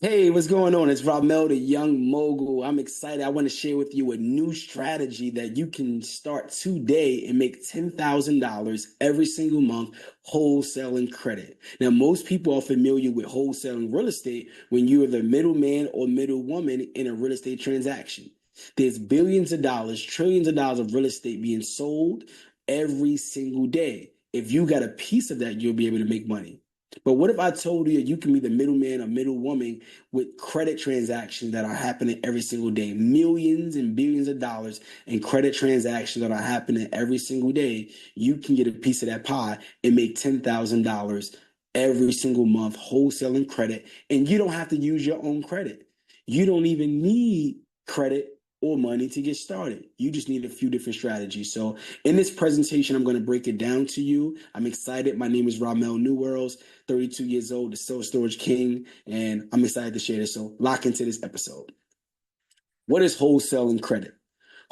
Hey, what's going on? It's Ramel, the Young Mogul. I'm excited. I want to share with you a new strategy that you can start today and make $10,000 every single month wholesaling credit. Now, most people are familiar with wholesaling real estate when you're the middleman or middlewoman in a real estate transaction. There's billions of dollars, trillions of dollars of real estate being sold every single day. If you got a piece of that, you'll be able to make money. But what if I told you you can be the middleman or middlewoman with credit transactions that are happening every single day, millions and billions of dollars in credit transactions that are happening every single day? You can get a piece of that pie and make $10,000 every single month wholesaling credit, and you don't have to use your own credit. You don't even need credit or money to get started. You just need a few different strategies. So in this presentation, I'm going to break it down to you. I'm excited. My name is Ramel Newerls, 32 years old, the self-storage king, and I'm excited to share this. So lock into this episode. What is wholesaling credit?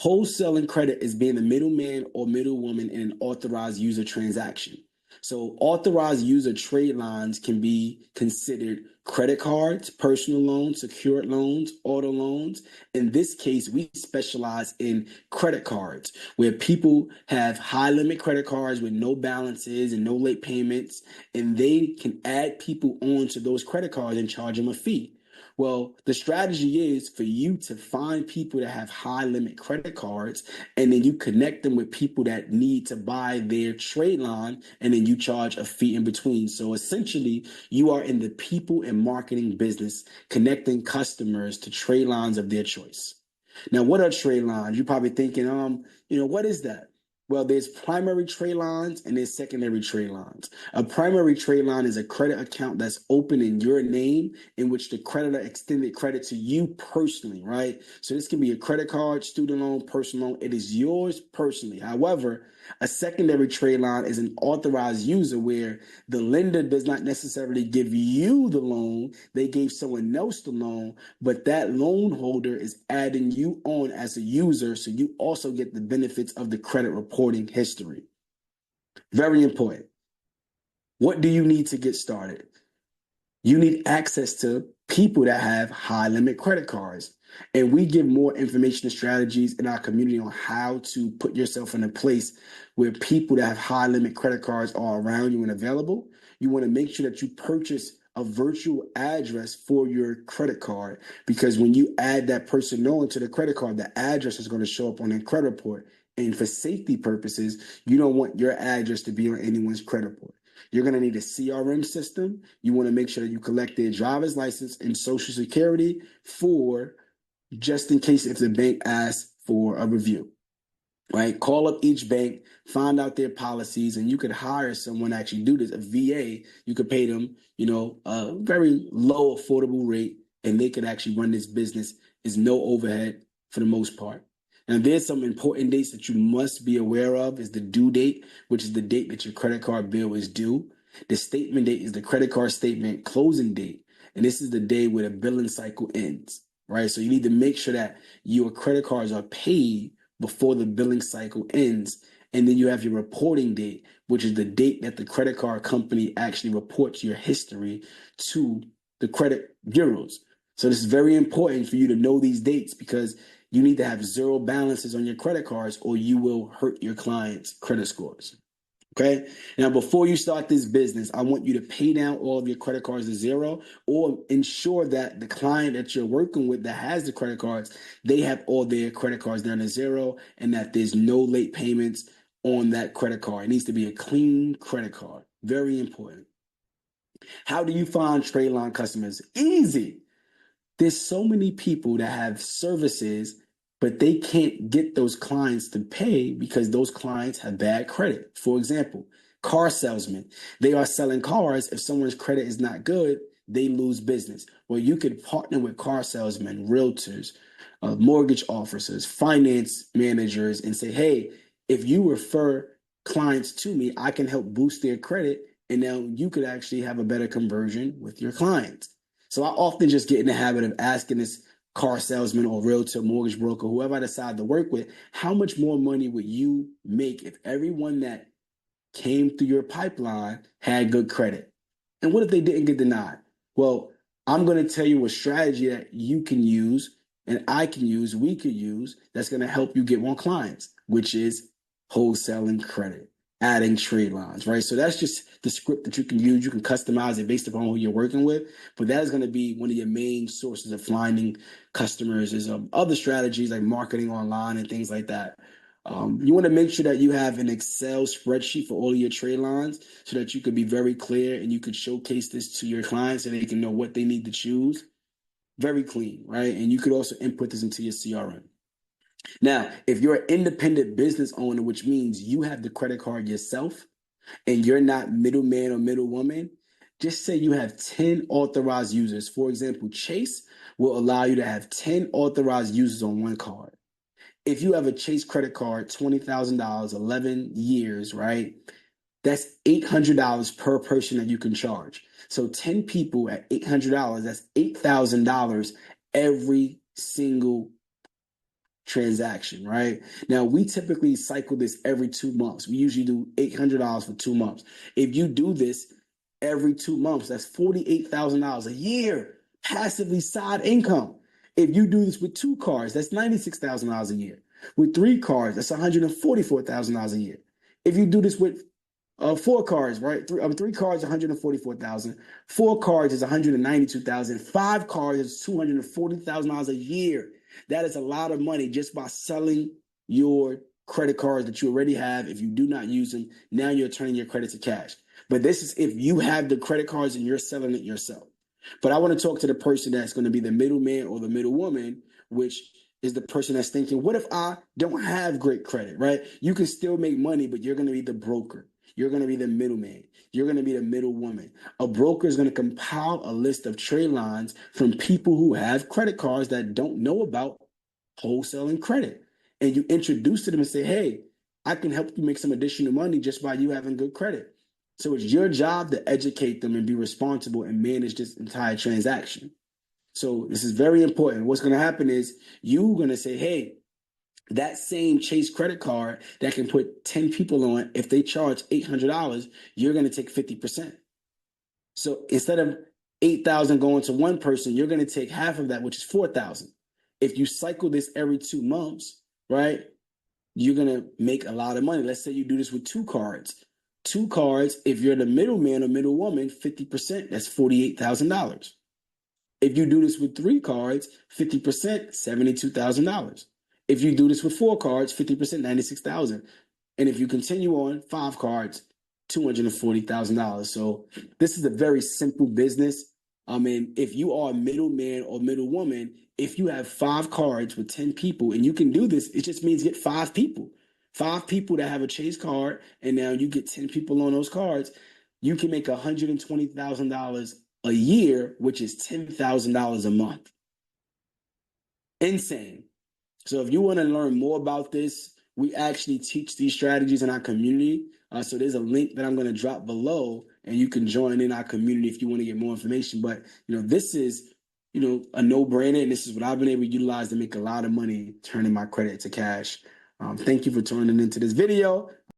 Wholesaling credit is being the middleman or middlewoman in an authorized user transaction. So authorized user trade lines can be considered credit cards, personal loans, secured loans, auto loans. In this case, we specialize in credit cards where people have high limit credit cards with no balances and no late payments, and they can add people onto those credit cards and charge them a fee. Well, the strategy is for you to find people that have high limit credit cards, and then you connect them with people that need to buy their trade line, and then you charge a fee in between. So essentially, you are in the people and marketing business, connecting customers to trade lines of their choice. Now, what are trade lines? You're probably thinking, what is that? Well, there's primary trade lines and there's secondary trade lines. A primary trade line is a credit account that's open in your name in which the creditor extended credit to you personally, right? So this can be a credit card, student loan, personal loan. It is yours personally. However, a secondary trade line is an authorized user where the lender does not necessarily give you the loan. They gave someone else the loan, but that loan holder is adding you on as a user, so you also get the benefits of the credit reporting history. Very important. What do you need to get started? You need access to people that have high limit credit cards. And we give more information and strategies in our community on how to put yourself in a place where people that have high limit credit cards are around you and available. You want to make sure that you purchase a virtual address for your credit card, because when you add that person on to the credit card, the address is going to show up on their credit report. And for safety purposes, you don't want your address to be on anyone's credit report. You're going to need a CRM system. You want to make sure that you collect their driver's license and social security for just in case if the bank asks for a review, right? Call up each bank, find out their policies, and you could hire someone to actually do this, a VA. You could pay them, a very low affordable rate, and they could actually run this business. Is no overhead for the most part. Now, there's some important dates that you must be aware of is the due date, which is the date that your credit card bill is due. The statement date is the credit card statement closing date. And this is the day where the billing cycle ends, right? So you need to make sure that your credit cards are paid before the billing cycle ends. And then you have your reporting date, which is the date that the credit card company actually reports your history to the credit bureaus. So this is very important for you to know these dates, because you need to have zero balances on your credit cards or you will hurt your clients' credit scores. Okay. Now, before you start this business, I want you to pay down all of your credit cards to zero, or ensure that the client that you're working with that has the credit cards, they have all their credit cards down to zero, and that there's no late payments on that credit card. It needs to be a clean credit card. Very important. How do you find trade line customers? Easy. There's so many people that have services, but they can't get those clients to pay because those clients have bad credit. For example, car salesmen, they are selling cars. If someone's credit is not good, they lose business. Well, you could partner with car salesmen, realtors, mortgage officers, finance managers, and say, hey, if you refer clients to me, I can help boost their credit. And now you could actually have a better conversion with your clients. So I often just get in the habit of asking this car salesman or realtor, mortgage broker, whoever I decide to work with, how much more money would you make if everyone that came through your pipeline had good credit? And what if they didn't get denied? Well, I'm going to tell you a strategy that you can use and I can use, we could use, that's going to help you get more clients, which is wholesaling credit, adding trade lines, right? So that's just the script that you can use. You can customize it based upon who you're working with, but that is going to be one of your main sources of finding customers. Is other strategies like marketing online and things like that. You want to make sure that you have an Excel spreadsheet for all of your trade lines so that you could be very clear and you could showcase this to your clients so they can know what they need to choose. Very clean, right? And you could also input this into your CRM. Now, if you're an independent business owner, which means you have the credit card yourself and you're not middleman or middlewoman, just say you have 10 authorized users. For example, Chase will allow you to have 10 authorized users on one card. If you have a Chase credit card, $20,000, 11 years, right? That's $800 per person that you can charge. So 10 people at $800, that's $8,000 every single transaction, right? Now, we typically cycle this every 2 months. We usually do $800 for 2 months. If you do this every 2 months, that's $48,000 a year, passively side income. If you do this with 2 cards, that's $96,000 a year. With 3 cards, that's $144,000 a year. If you do this with 4 cards, right? Three cards, 144,000. 4 cards is 192,000. 5 cards is $240,000 a year. That is a lot of money just by selling your credit cards that you already have. If you do not use them, now you're turning your credit to cash. But this is if you have the credit cards and you're selling it yourself. But I want to talk to the person that's going to be the middleman or the middlewoman, which is the person that's thinking, what if I don't have great credit, right? You can still make money, but you're going to be the broker. You're going to be the middleman. You're going to be the middlewoman. A broker is going to compile a list of trade lines from people who have credit cards that don't know about wholesaling credit. And you introduce to them and say, hey, I can help you make some additional money just by you having good credit. So it's your job to educate them and be responsible and manage this entire transaction. So this is very important. What's going to happen is you're going to say, hey, that same Chase credit card that can put 10 people on, if they charge $800, you're going to take 50%. So instead of 8,000 going to one person, you're going to take half of that, which is 4,000. If you cycle this every 2 months, right, you're going to make a lot of money. Let's say you do this with 2 cards. 2 cards, if you're the middleman or middlewoman, 50%, that's $48,000. If you do this with 3 cards, 50%, $72,000. If you do this with 4 cards, 50%, $96,000. And if you continue on 5 cards, $240,000. So this is a very simple business. I mean, if you are a middleman or middlewoman, if you have 5 cards with 10 people and you can do this, it just means get 5 people. 5 people that have a Chase card, and now you get 10 people on those cards, you can make $120,000 a year, which is $10,000 a month. Insane. So if you want to learn more about this, we actually teach these strategies in our community. So there's a link that I'm going to drop below, and you can join in our community if you want to get more information. But, this is, a no-brainer, and this is what I've been able to utilize to make a lot of money turning my credit to cash. Thank you for tuning into this video.